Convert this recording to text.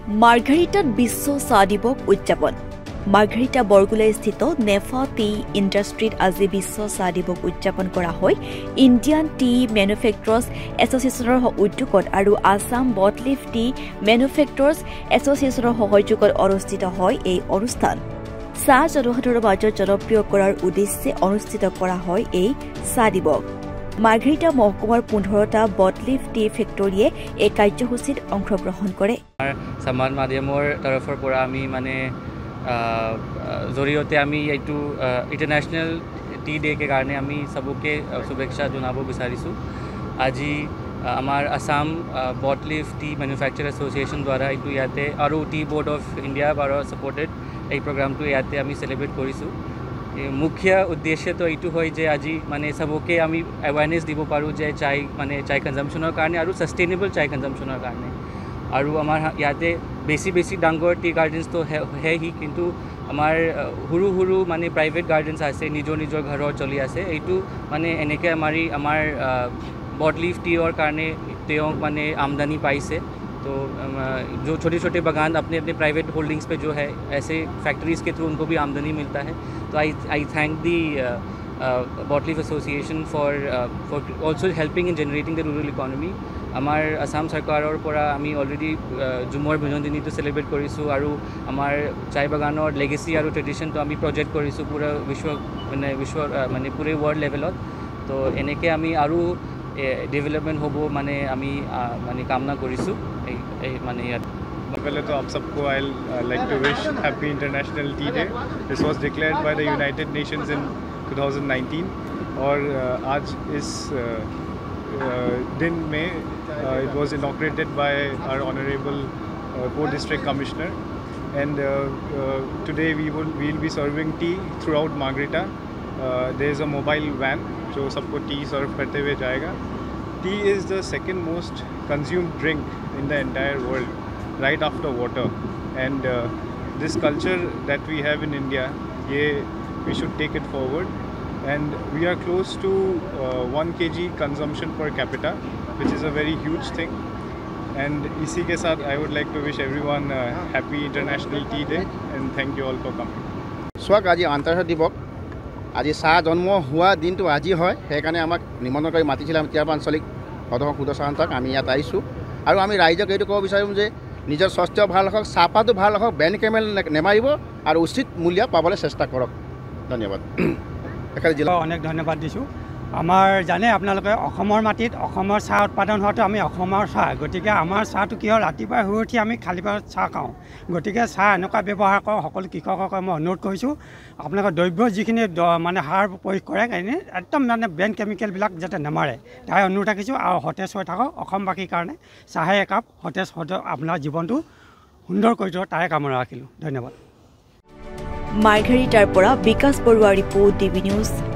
মাৰ্ঘেৰিটাত বিশ্ব চাহ দিৱস উদযাপন মাৰ্ঘেৰিটা বৰগুলাস্থিত নেফা টি ইণ্ডাষ্ট্ৰীত আজি বিশ্ব চাহ দিৱস উদযাপন কৰা হয় ইণ্ডিয়ান টি মেনুফেক্সাৰাৰ্ছ এছ'চিয়েশ্যনৰ উদ্যোগত আৰু আছাম বটলিফ টি মেনুফেক্সাৰাৰ্ছ এছ'চিয়েশ্যনৰ সহযোগত অনুষ্ঠিত হয় এই অনুষ্ঠান চাহ জনসাধাৰণৰ মাজত জনপ্ৰিয় কৰাৰ উদ্দেশ্যে অনুষ্ঠিত কৰা হয় এই চাহ দিৱস মাৰ্ঘেৰিটা মহকুমাৰ 15টা বটলিফ টি ফেক্টৰীয়ে এই কাৰ্যসূচীত অংশগ্ৰহণ কৰে সমাজ মাধ্যমৰ তৰফৰ পৰা আমি মানে জৰিয়তে আমি এইটো ইণ্টাৰনেশ্যনেল টি ডে के কাৰণে আমি সবকে শুভেচ্ছা জনাব বিচাৰিছো আজি আমাৰ Assam bought leaf T manufacturer association দ্বাৰা এইটো ইয়াতে আৰু টি বোৰ্ড অফ ইণ্ডিয়া দ্বাৰা ছাপোৰ্টেড এই প্ৰগ্ৰামটো ইয়াতে আমি সেলিব্ৰেট কৰিছো মুখ্য উদ্দেশ্যটো এইটো হয় যে আজি মানে সবকে আমি এৱাৰনেছ দিব পাৰো যে চাই কনজাম্পশ্যনৰ কাৰণে আৰু সাষ্টেইনেবল চাই কনজাম্পশ্যনৰ কাৰণে আৰু আমাৰ ইয়াতে বেছি ডাঙৰ টি গাৰ্ডেন্স তো হি কিন্তু আমাৰ সৰু মানে প্ৰাইভেট গাৰ্ডেন্স আছে নিজৰ ঘৰৰ চলি আছে এইটো মানে এনেকৈ আমাৰ বটলিফ টিৰ কাৰণে তেওঁ মানে আমদানি পাইছে तो जो छोटे बागान अपने प्राइवेट होल्डिंग्स पे जो है ऐसे फैक्ट्रीज़ के थ्रू उनको भी आमदनी मिलता है तो I thank the bought leaf association for also helping in generating the rural economy आमार आसाम सरकारों পৰা আমি অলৰেডি জুমৰ বিজনদিনীটো সেলিব্ৰেট কৰিছোঁ আৰু আমাৰ চাই বাগানৰ লেগেসি আৰু ট্ৰেডিশ্যনটো আমি প্ৰজেক্ট কৰিছোঁ পুৰা বিশ্ব মানে পুৰে ৱৰ্ল্ড লেভেলত তো এনেকৈ আমি আৰু डेवलपमेंट होबो माने आमी माने कामना करिसु माने पहले तो आप सबको I like to wish happy international tea day this was declared by the United Nations in 2019 और आज इस दिन में it was inaugurated by our honourable को district commissioner and today we will be serving tea throughout Margherita there is a mobile van जो सबको tea serve करते हुए जाएगा tea is the second most consumed drink in the entire world right after water and this culture that we have in India ये we should take it forward and we are close to 1 kg consumption per capita which is a very huge thing and इसी के साथ I would like to wish everyone happy international tea day and thank you all for coming स्वागत आज आंतरराष्ट्रीय दिवस আজি চাহ জন্ম হোৱা দিনটো আজি হয় সেইকাৰণে আমাক নিমন্ত্ৰণ কৰি মাতিছিল আমি তিয়াৰ আঞ্চলিক সদস্যক আমি ইয়াত আহিছোঁ আৰু আমি ৰাইজক এইটো ক'ব বিচাৰিম যে নিজৰ স্বাস্থ্য ভাল ৰাখক চাহপাতো ভাল ৰাখক বেন কেমেল নেমাৰিব আৰু উচিত মূল্য পাবলৈ চেষ্টা কৰক ধন্যবাদ অনেক ধন্যবাদ দিছোঁ আমাৰ জানে আপোনালোকে অসমৰ মাটিত অসমৰ চাহ উৎপাদন হোৱাটো আমি অসমৰ চাহ গতিকে আমাৰ চাহটো কি হয় ৰাতিপুৱা শুই উঠি আমি খালী পেটত চাহ খাওঁ গতিকে চাহ এনেকুৱা ব্যৱহাৰ কৰোঁ সকলো কৃষকক মই অনুৰোধ কৰিছোঁ আপোনালোকৰ দ্ৰব্য যিখিনি মানে সাৰ প্ৰয়োগ কৰে কাৰণে একদম মানে বেন কেমিকেলবিলাক যাতে নেমাৰে তাই অনুৰোধ ৰাখিছোঁ আৰু সতেজ হৈ থাকক অসমবাসীৰ কাৰণে চাহে একাপ সতেজ আপোনাৰ জীৱনটো সুন্দৰ কৰি থোৱা তাৰে কামনা ৰাখিলোঁ ধন্যবাদ মাৰ্ঘেৰিটাৰ পৰা বিকাশ বৰুৱা ৰিপৰ্ট ডিবি নিউজ